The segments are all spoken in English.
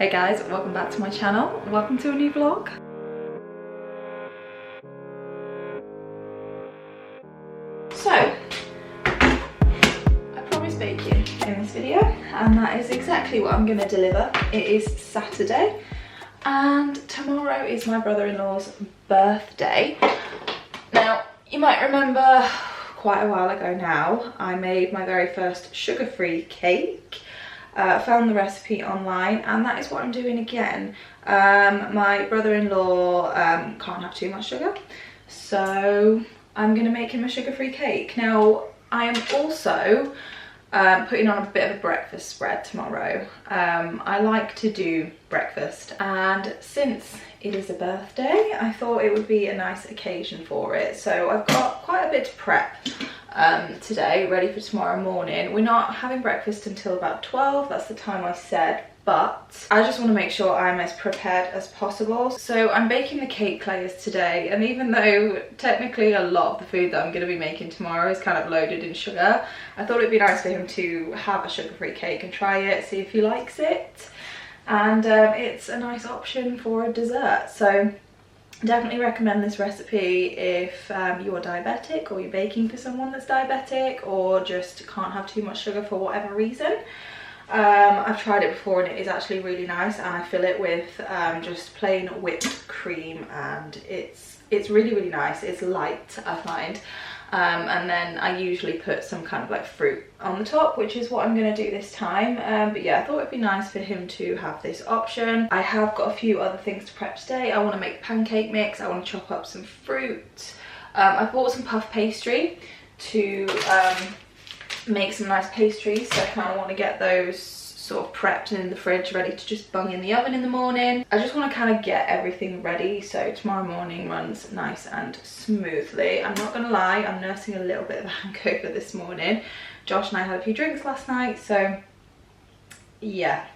Hey guys, welcome back to my channel. Welcome to a new vlog. So, I promised bacon in this video and that is exactly what I'm going to deliver. It is Saturday and tomorrow is my brother-in-law's birthday. Now, you might remember quite a while ago now, I made my very first sugar-free cake. Found the recipe online and that is what I'm doing again. My brother-in-law can't have too much sugar, so I'm going to make him a sugar-free cake. Now I am also putting on a bit of a breakfast spread tomorrow. I like to do breakfast, and since it is a birthday I thought it would be a nice occasion for it. So I've got quite a bit to prep today, ready for tomorrow morning. We're not having breakfast until about 12, that's the time I said, but I just want to make sure I'm as prepared as possible. So I'm baking the cake layers today, and even though technically a lot of the food that I'm going to be making tomorrow is kind of loaded in sugar, I thought it'd be nice for him to have a sugar-free cake and try it, see if he likes it. And it's a nice option for a dessert, so definitely recommend this recipe if you're diabetic or you're baking for someone that's diabetic or just can't have too much sugar for whatever reason. I've tried it before and it is actually really nice, and I fill it with just plain whipped cream, and it's really nice. It's light, I find. And then I usually put some kind of like fruit on the top, which is what I'm going to do this time. But yeah, I thought it'd be nice for him to have this option. I have got a few other things to prep today. I want to make pancake mix, I want to chop up some fruit. I bought some puff pastry to make some nice pastries, so I kind of want to get those sort of prepped and in the fridge ready to just bung in the oven in the morning. I just want to kind of get everything ready so tomorrow morning runs nice and smoothly. I'm not gonna lie, I'm nursing a little bit of a hangover this morning. Josh and I had a few drinks last night, so yeah,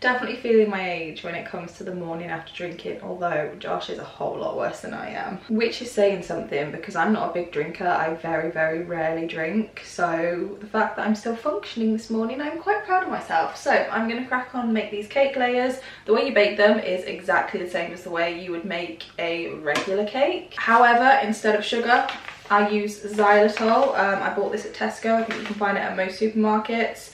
definitely feeling my age when it comes to the morning after drinking, although Josh is a whole lot worse than I am, which is saying something because I'm not a big drinker. I very rarely drink, so the fact that I'm still functioning this morning, I'm quite proud of myself. So I'm going to crack on and make these cake layers. The way you bake them is exactly the same as the way you would make a regular cake. However, instead of sugar, I use xylitol. I bought this at Tesco. I think you can find it at most supermarkets.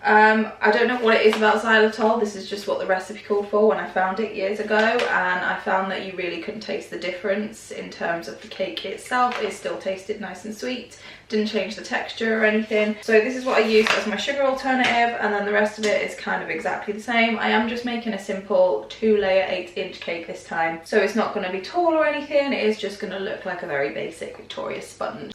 I don't know what it is about xylitol. This is just what the recipe called for when I found it years ago, and I found that you really couldn't taste the difference in terms of the cake itself. It still tasted nice and sweet, didn't change the texture or anything. So this is what I used as my sugar alternative, and then the rest of it is kind of exactly the same. I am just making a simple 2-layer 8-inch cake this time, so it's not going to be tall or anything. It is just going to look like a very basic Victoria sponge.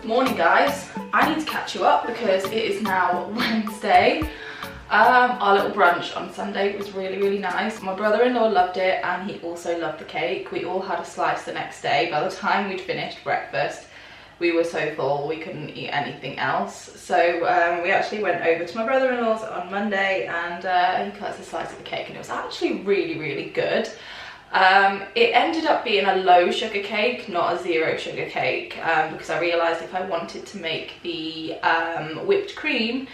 Morning guys, I need to catch you up because it is now Wednesday. Our little brunch on Sunday was really nice. My brother-in-law loved it and he also loved the cake. We all had a slice the next day. By the time we'd finished breakfast, we were so full we couldn't eat anything else. So we actually went over to my brother-in-law's on Monday and he cut us a slice of the cake and it was actually really good. It ended up being a low sugar cake, not a zero sugar cake, because I realised if I wanted to make the whipped cream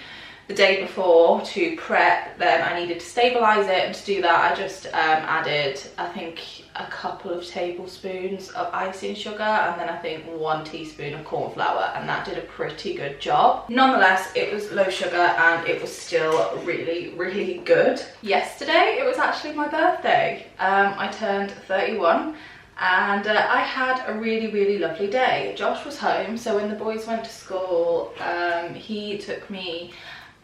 the day before to prep, then I needed to stabilise it, and to do that I just added, I think, a couple of tablespoons of icing sugar and then I think 1 teaspoon of corn flour, and that did a pretty good job. Nonetheless, it was low sugar and it was still really good. Yesterday it was actually my birthday. I turned 31 and I had a really lovely day. Josh was home, so when the boys went to school, he took me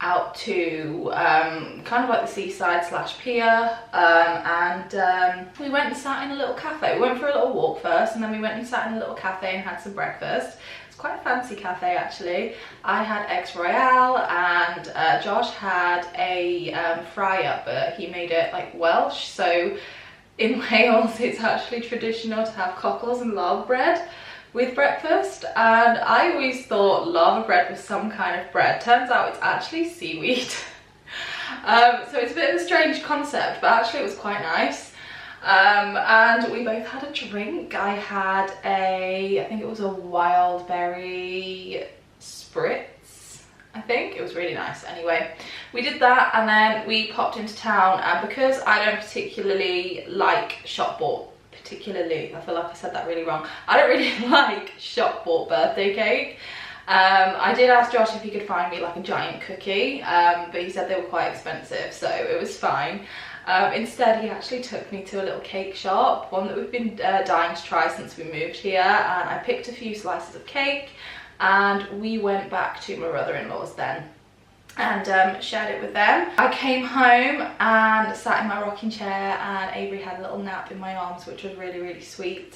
out to kind of like the seaside / pier, and we went and sat in a little cafe. We went for a little walk first and then we went and sat in a little cafe and had some breakfast. It's quite a fancy cafe actually. I had eggs royale and Josh had a fry up, but he made it like Welsh. So in Wales it's actually traditional to have cockles and lava bread with breakfast, and I always thought lava bread was some kind of bread. Turns out it's actually seaweed. So it's a bit of a strange concept, but actually it was quite nice. And we both had a drink. I had I think it was a wild berry spritz, I think. It was really nice. Anyway, we did that and then we popped into town, and because I don't particularly like shop bought, I feel like I said that really wrong. I don't really like shop bought birthday cake. I did ask Josh if he could find me like a giant cookie, but he said they were quite expensive, so it was fine. Instead, he actually took me to a little cake shop, one that we've been dying to try since we moved here, and I picked a few slices of cake and we went back to my brother-in-law's then and shared it with them. I came home and sat in my rocking chair and Avery had a little nap in my arms, which was really sweet.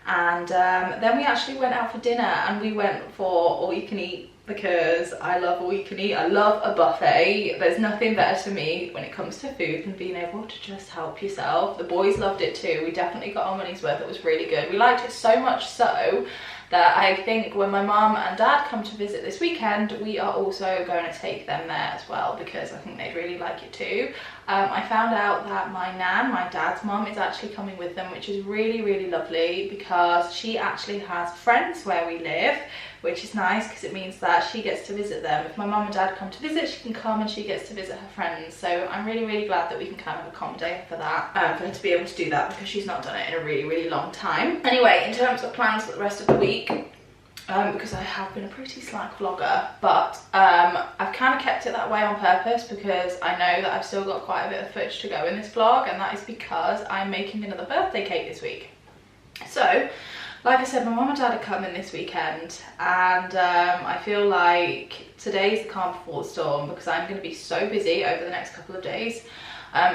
And then we actually went out for dinner and we went for all you can eat, because I love all you can eat. I love a buffet. There's nothing better to me when it comes to food than being able to just help yourself. The boys loved it too. We definitely got our money's worth. It was really good. We liked it so much so that I think when my mum and dad come to visit this weekend, we are also going to take them there as well, because I think they'd really like it too. I found out that my nan, my dad's mum, is actually coming with them, which is really lovely, because she actually has friends where we live, which is nice because it means that she gets to visit them. If my mum and dad come to visit, she can come and she gets to visit her friends. So I'm really glad that we can kind of accommodate for that, for her to be able to do that, because she's not done it in a really long time. Anyway, in terms of plans for the rest of the week, because I have been a pretty slack vlogger, but I've kind of kept it that way on purpose because I know that I've still got quite a bit of footage to go in this vlog, and that is because I'm making another birthday cake this week. So, like I said, my mum and dad are coming this weekend, and I feel like today's the calm before the storm, because I'm going to be so busy over the next couple of days.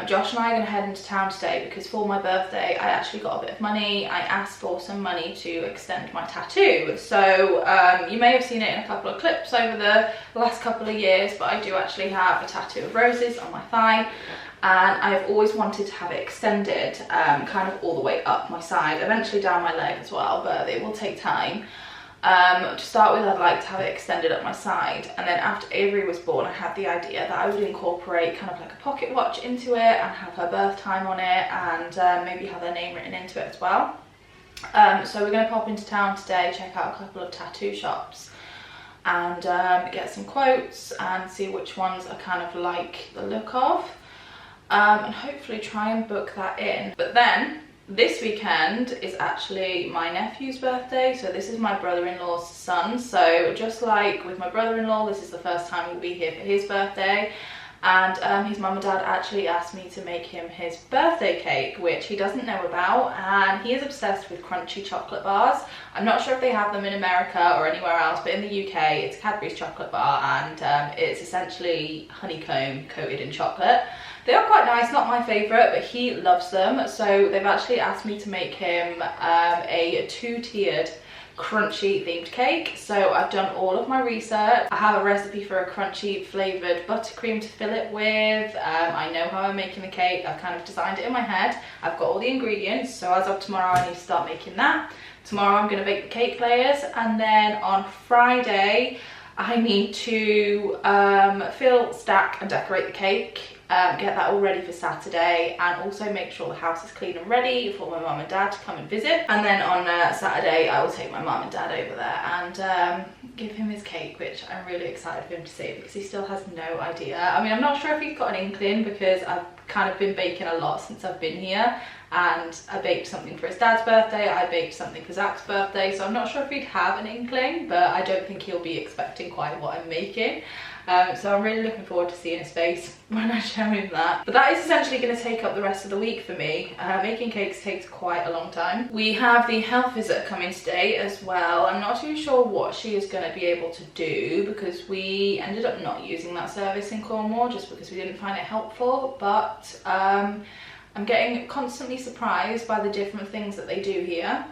Josh and I are going to head into town today because for my birthday I actually got a bit of money. I asked for some money to extend my tattoo. So you may have seen it in a couple of clips over the last couple of years, but I do actually have a tattoo of roses on my thigh, and I've always wanted to have it extended kind of all the way up my side, eventually down my leg as well, but it will take time. To start with, I'd like to have it extended up my side, and then after Avery was born I had the idea that I would incorporate kind of like a pocket watch into it and have her birth time on it, and maybe have her name written into it as well. So we're going to pop into town today, check out a couple of tattoo shops and get some quotes and see which ones I kind of like the look of, and hopefully try and book that in. But then this weekend is actually my nephew's birthday, so this is my brother-in-law's son. So just like with my brother-in-law, this is the first time we'll be here for his birthday, and his mum and dad actually asked me to make him his birthday cake, which he doesn't know about, and he is obsessed with crunchy chocolate bars. I'm not sure if they have them in America or anywhere else, but in the UK it's Cadbury's chocolate bar, and it's essentially honeycomb coated in chocolate. They are quite nice, not my favourite, but he loves them. So they've actually asked me to make him a 2-tiered crunchy themed cake. So I've done all of my research. I have a recipe for a crunchy flavoured buttercream to fill it with. I know how I'm making the cake. I've kind of designed it in my head. I've got all the ingredients, so as of tomorrow I need to start making that. Tomorrow I'm going to bake the cake layers, and then on Friday I need to fill, stack and decorate the cake. Get that all ready for Saturday, and also make sure the house is clean and ready for my mum and dad to come and visit. And then on Saturday I will take my mum and dad over there and give him his cake, which I'm really excited for him to see because he still has no idea. I mean, I'm not sure if he's got an inkling because I've kind of been baking a lot since I've been here, and I baked something for his dad's birthday, I baked something for Zach's birthday, so I'm not sure if he'd have an inkling, but I don't think he'll be expecting quite what I'm making. So I'm really looking forward to seeing his face when I show him that. But that is essentially going to take up the rest of the week for me. Making cakes takes quite a long time. We have the health visitor coming today as well. I'm not too sure what she is going to be able to do because we ended up not using that service in Cornwall just because we didn't find it helpful. But I'm getting constantly surprised by the different things that they do here.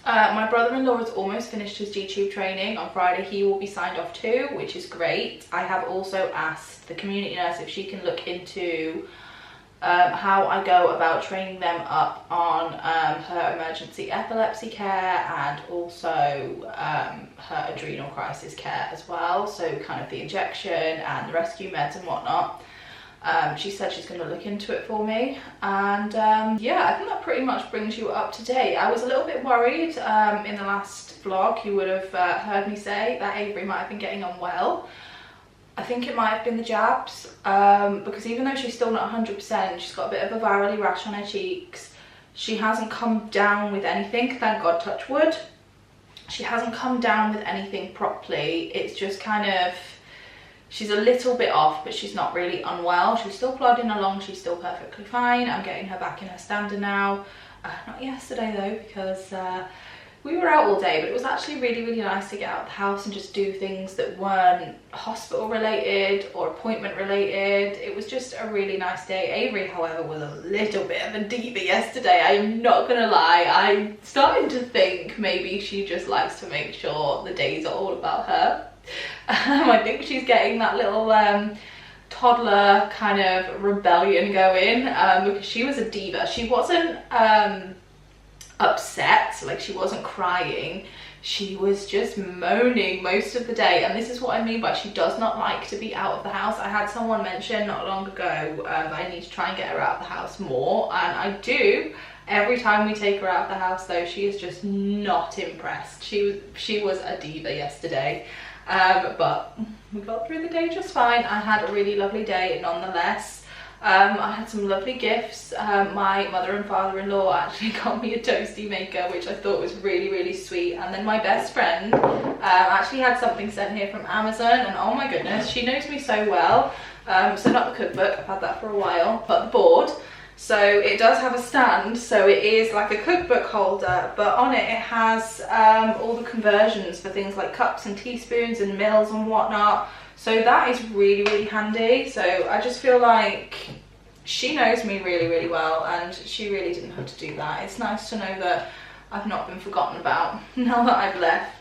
My brother-in-law has almost finished his G-tube training. On Friday he will be signed off too, which is great. I have also asked the community nurse if she can look into how I go about training them up on her emergency epilepsy care and also her adrenal crisis care as well. So kind of the injection and the rescue meds and whatnot. She said she's going to look into it for me, and yeah, I think that pretty much brings you up to date. I was a little bit worried in the last vlog. You would have heard me say that Avery might have been getting on well. I think it might have been the jabs, because even though she's still not 100%, she's got a bit of a virally rash on her cheeks. She hasn't come down with anything, thank God, touch wood. She hasn't come down with anything properly. It's just kind of, she's a little bit off, but she's not really unwell. She's still plodding along, she's still perfectly fine. I'm getting her back in her stander now. Not yesterday though, because we were out all day, but it was actually really nice to get out of the house and just do things that weren't hospital related or appointment related. It was just a really nice day. Avery, however, was a little bit of a diva yesterday. I'm not gonna lie. I'm starting to think maybe she just likes to make sure the days are all about her. I think she's getting that little toddler kind of rebellion going, because she was a diva. She wasn't upset, like she wasn't crying, she was just moaning most of the day, and this is what I mean by she does not like to be out of the house. I had someone mention not long ago that I need to try and get her out of the house more, and I do. Every time we take her out of the house though, she is just not impressed. She was a diva yesterday. But we got through the day just fine. I had a really lovely day nonetheless. I had some lovely gifts. My mother and father-in-law actually got me a toasty maker, which I thought was really sweet. And then my best friend actually had something sent here from Amazon, and oh my goodness, she knows me so well. So not the cookbook, I've had that for a while, but the board. So it does have a stand, so it is like a cookbook holder, but on it has all the conversions for things like cups and teaspoons and mils and whatnot. So that is really handy. So I just feel like she knows me really well, and she really didn't have to do that. It's nice to know that I've not been forgotten about now that I've left.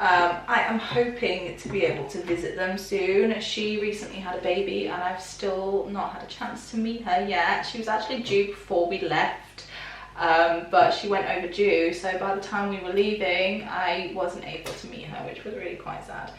I am hoping to be able to visit them soon. She recently had a baby and I've still not had a chance to meet her yet. She was actually due before we left, but she went overdue, so by the time we were leaving I wasn't able to meet her, which was really quite sad.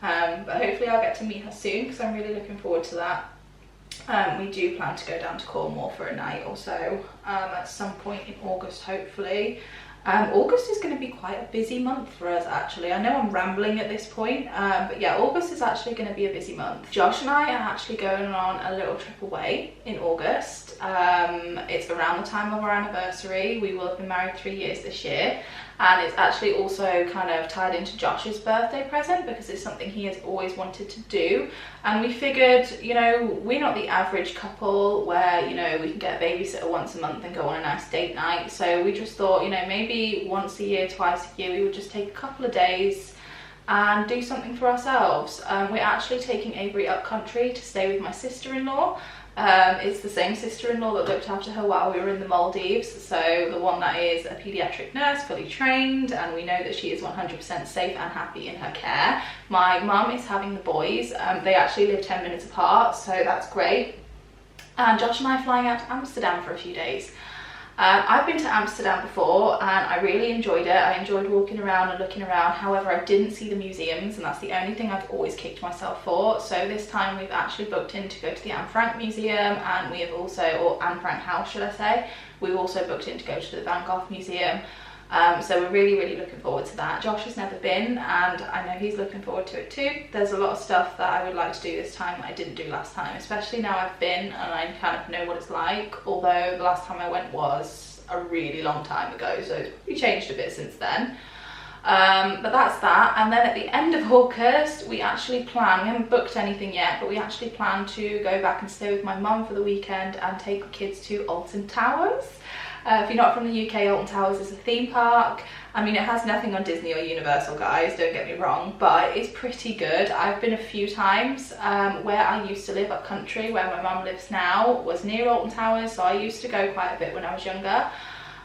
But hopefully I'll get to meet her soon because I'm really looking forward to that. We do plan to go down to Cornwall for a night or so at some point in August, hopefully. August is going to be quite a busy month for us actually. I know I'm rambling at this point, but yeah, August is actually going to be a busy month. Josh and I are actually going on a little trip away in August. It's around the time of our anniversary. We will have been married 3 years this year, and it's actually also kind of tied into Josh's birthday present because it's something he has always wanted to do. And we figured, you know, we're not the average couple where, you know, we can get a babysitter once a month and go on a nice date night. So we just thought, you know, maybe once a year, twice a year, we would just take a couple of days and do something for ourselves. We're actually taking Avery up country to stay with my sister-in-law. It's the same sister-in-law that looked after her while we were in the Maldives, so the one that is a paediatric nurse, fully trained, and we know that she is 100% safe and happy in her care. My mum is having the boys. They actually live 10 minutes apart, so that's great. And Josh and I are flying out to Amsterdam for a few days. I've been to Amsterdam before and I really enjoyed it. I enjoyed walking around and looking around. However, I didn't see the museums, and that's the only thing I've always kicked myself for. So this time we've actually booked in to go to the Anne Frank Museum, and we have also, or Anne Frank House should I say, we've also booked in to go to the Van Gogh Museum. So we're really looking forward to that. Josh has never been and I know he's looking forward to it too. There's a lot of stuff that I would like to do this time that I didn't do last time, especially now I've been and I kind of know what it's like, although the last time I went was a really long time ago, so it's probably changed a bit since then. But that's that. And then at the end of August we actually plan, we haven't booked anything yet, but we actually plan to go back and stay with my mum for the weekend and take the kids to Alton Towers. If you're not from the UK, Alton Towers is a theme park. I mean, it has nothing on Disney or Universal, guys, don't get me wrong, but it's pretty good. I've been a few times. Where I used to live up country, where my mum lives now, was near Alton Towers, so I used to go quite a bit when I was younger.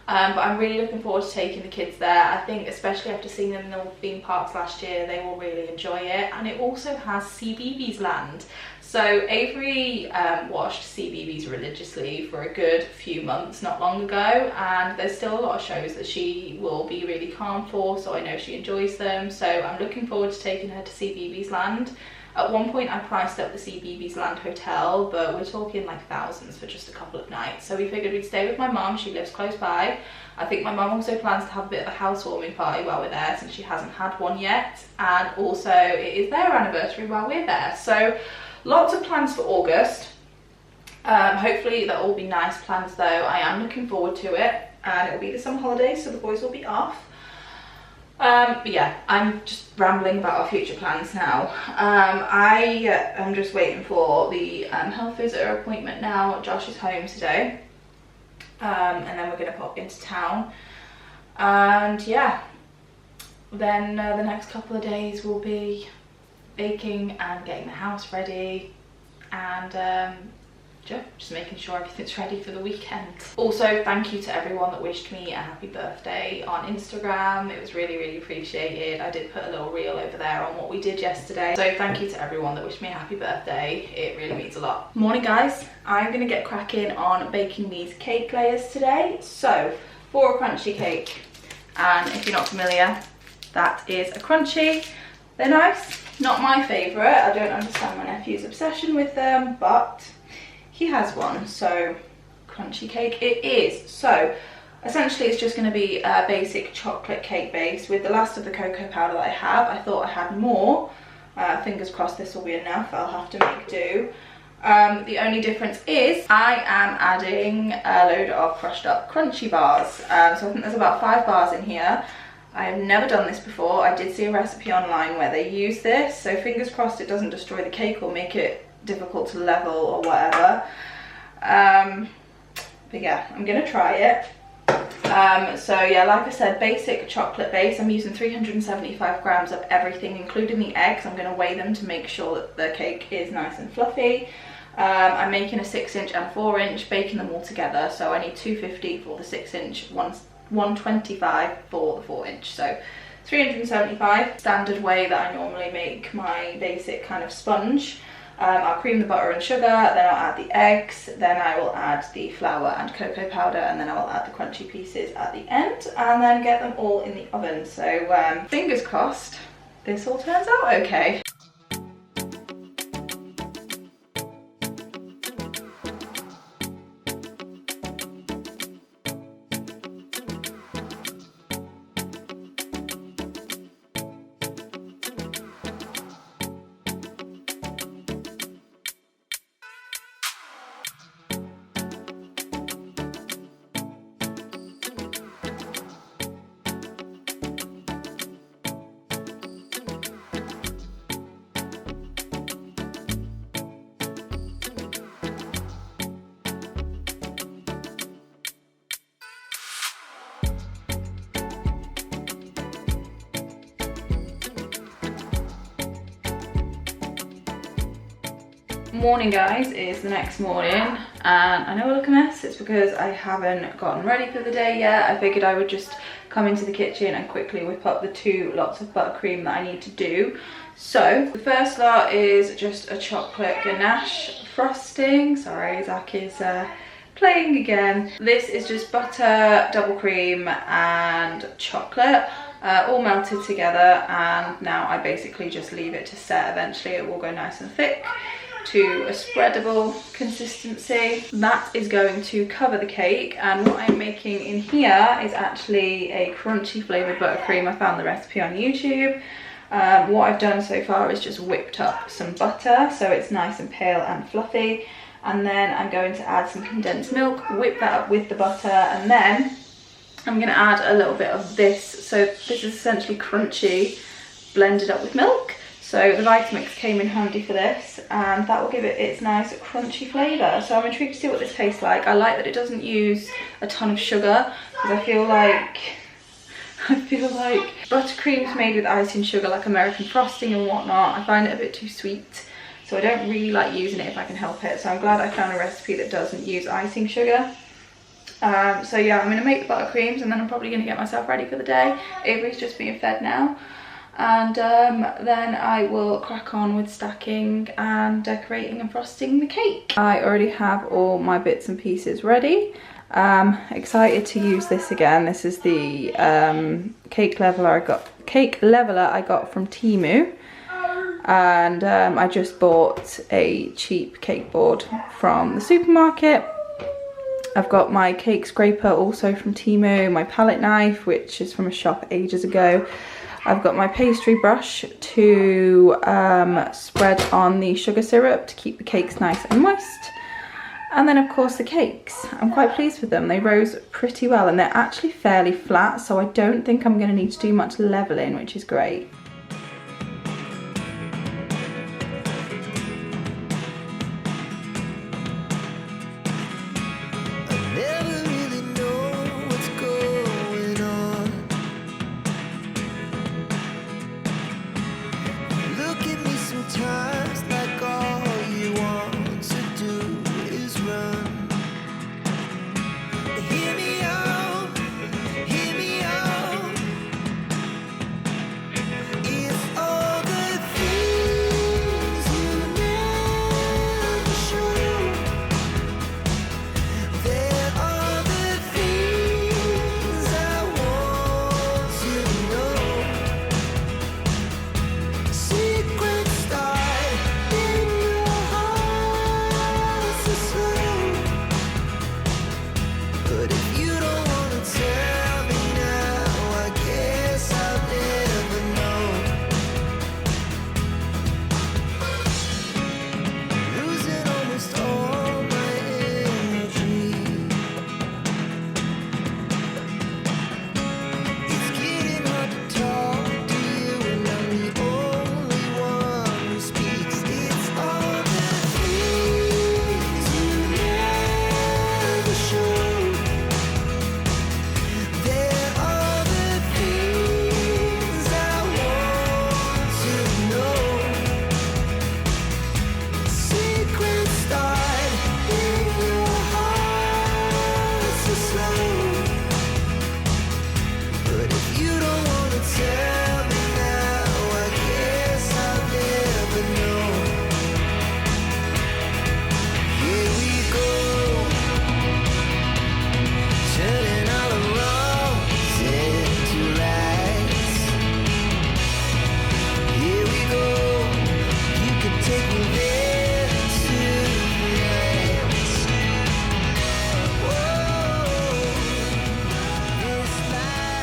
But I'm really looking forward to taking the kids there. I think especially after seeing them in the theme parks last year, they will really enjoy it. And it also has CBeebies Land. So Avery watched CBeebies religiously for a good few months not long ago, and there's still a lot of shows that she will be really calm for, so I know she enjoys them. So I'm looking forward to taking her to CBeebies Land. At one point I priced up the CBeebies Land hotel, but we're talking like thousands for just a couple of nights. So we figured we'd stay with my mum, she lives close by. I think my mum also plans to have a bit of a housewarming party while we're there, since she hasn't had one yet. And also it is their anniversary while we're there. So lots of plans for August. Hopefully they'll all be nice plans though. I am looking forward to it, and it will be the summer holidays, so the boys will be off. But yeah, I'm just rambling about our future plans now. I am just waiting for the health visitor appointment now. Josh is home today, and then we're going to pop into town, and yeah, then the next couple of days will be baking and getting the house ready, and just making sure everything's ready for the weekend. Also, thank you to everyone that wished me a happy birthday on Instagram. It was really appreciated. I did put a little reel over there on what we did yesterday, so thank you to everyone that wished me a happy birthday. It really means a lot. Morning guys, I'm gonna get cracking on baking these cake layers today. So for a crunchy cake, and if you're not familiar, that is a crunchy. They're nice, not my favourite. I don't understand my nephew's obsession with them, but he has one, so crunchy cake it is. So essentially it's just going to be a basic chocolate cake base with the last of the cocoa powder that I have. I thought I had more. Fingers crossed this will be enough. I'll have to make do. The only difference is I am adding a load of crushed up crunchy bars. So I think there's about 5 bars in here. I have never done this before. I did see a recipe online where they use this, so fingers crossed it doesn't destroy the cake or make it difficult to level or whatever. But yeah, I'm gonna try it. So yeah, like I said, basic chocolate base. I'm using 375 grams of everything, including the eggs. I'm gonna weigh them to make sure that the cake is nice and fluffy. I'm making a 6-inch and 4-inch, baking them all together. So I need 250 for the 6-inch, 125 for the 4-inch. So 375, standard way that I normally make my basic kind of sponge. I'll cream the butter and sugar, then I'll add the eggs, then I will add the flour and cocoa powder, and then I will add the crunchy pieces at the end, and then get them all in the oven. So fingers crossed this all turns out okay. Morning guys, is the next morning and I know I look a mess. It's because I haven't gotten ready for the day yet. I figured I would just come into the kitchen and quickly whip up the 2 lots of buttercream that I need to do. So the first lot is just a chocolate ganache frosting. Sorry, Zach is playing again. This is just butter, double cream and chocolate. All melted together, and now I basically just leave it to set. Eventually it will go nice and thick to a spreadable consistency. That is going to cover the cake, and what I'm making in here is actually a crunchy flavoured buttercream. I found the recipe on YouTube. What I've done so far is just whipped up some butter so it's nice and pale and fluffy, and then I'm going to add some condensed milk, whip that up with the butter, and then I'm going to add a little bit of this. So this is essentially crunchy blended up with milk. So the Vitamix came in handy for this, and that will give it its nice crunchy flavour. So I'm intrigued to see what this tastes like. I like that it doesn't use a ton of sugar, because I feel like buttercreams made with icing sugar, like American frosting and whatnot, I find it a bit too sweet. So I don't really like using it if I can help it. So I'm glad I found a recipe that doesn't use icing sugar. So yeah, I'm going to make the buttercreams and then I'm probably going to get myself ready for the day. Avery's just being fed now. And then I will crack on with stacking and decorating and frosting the cake. I already have all my bits and pieces ready. Excited to use this again. This is the cake leveler I got from Temu. And I just bought a cheap cake board from the supermarket. I've got my cake scraper also from Temu, my palette knife, which is from a shop ages ago. I've got my pastry brush to spread on the sugar syrup to keep the cakes nice and moist. And then of course the cakes. I'm quite pleased with them. They rose pretty well and they're actually fairly flat, so I don't think I'm going to need to do much leveling, which is great.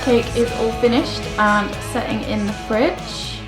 Cake is all finished and setting in the fridge.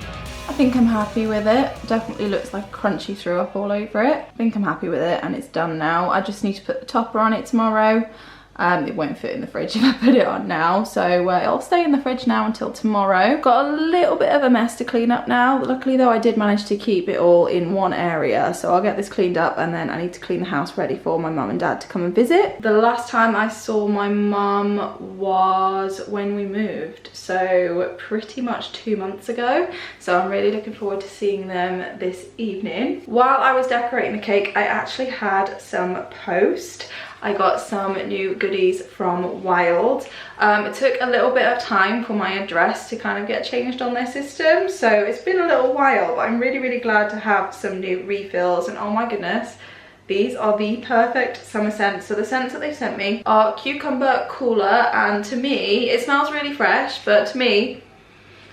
I think I'm happy with it. Definitely looks like crunchy threw up all over it. I think I'm happy with it and it's done now. I just need to put the topper on it tomorrow. It won't fit in the fridge if I put it on now, so it'll stay in the fridge now until tomorrow. Got a little bit of a mess to clean up now. Luckily though, I did manage to keep it all in one area, so I'll get this cleaned up and then I need to clean the house ready for my mum and dad to come and visit. The last time I saw my mum was when we moved, so pretty much 2 months ago. So I'm really looking forward to seeing them this evening. While I was decorating the cake, I actually had some post. I got some new goodies from Wild. It took a little bit of time for my address to kind of get changed on their system, so it's been a little while, but I'm really glad to have some new refills. And oh my goodness, these are the perfect summer scents. So the scents that they sent me are cucumber, cooler, and to me, it smells really fresh, but to me,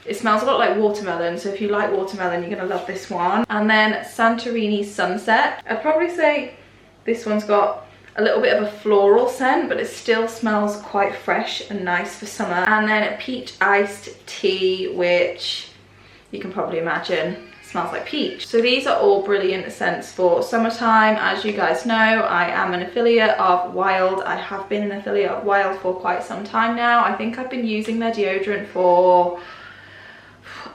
it smells a lot like watermelon. So if you like watermelon, you're gonna love this one. And then Santorini Sunset. I'd probably say this one's got a little bit of a floral scent, but it still smells quite fresh and nice for summer. And then peach iced tea, which you can probably imagine smells like peach. So these are all brilliant scents for summertime. As you guys know, I am an affiliate of Wild. I have been an affiliate of Wild for quite some time now. I think I've been using their deodorant for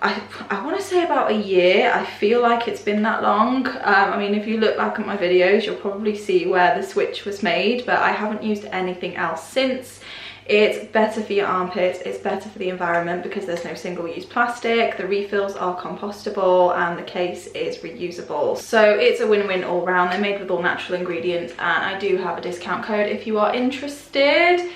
I want to say about a year. I feel like it's been that long. I mean, if you look back at my videos, you'll probably see where the switch was made, but I haven't used anything else since. It's better for your armpits, it's better for the environment because there's no single-use plastic, the refills are compostable, and the case is reusable. So it's a win-win all round. They're made with all natural ingredients, and I do have a discount code if you are interested.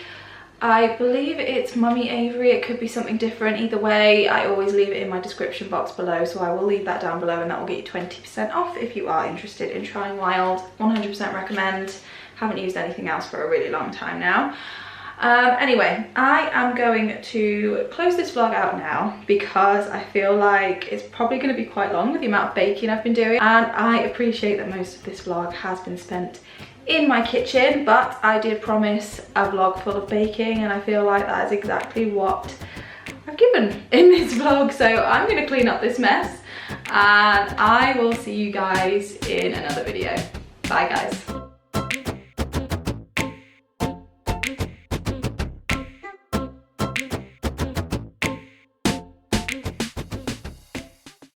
I believe it's Mummy Avery. It could be something different. Either way, I always leave it in my description box below, so I will leave that down below, and that will get you 20% off if you are interested in trying Wild. 100% recommend. Haven't used anything else for a really long time now. Anyway, I am going to close this vlog out now because I feel like it's probably going to be quite long with the amount of baking I've been doing, and I appreciate that most of this vlog has been spent in my kitchen, but I did promise a vlog full of baking, and I feel like that is exactly what I've given in this vlog. So I'm going to clean up this mess, and I will see you guys in another video. Bye guys.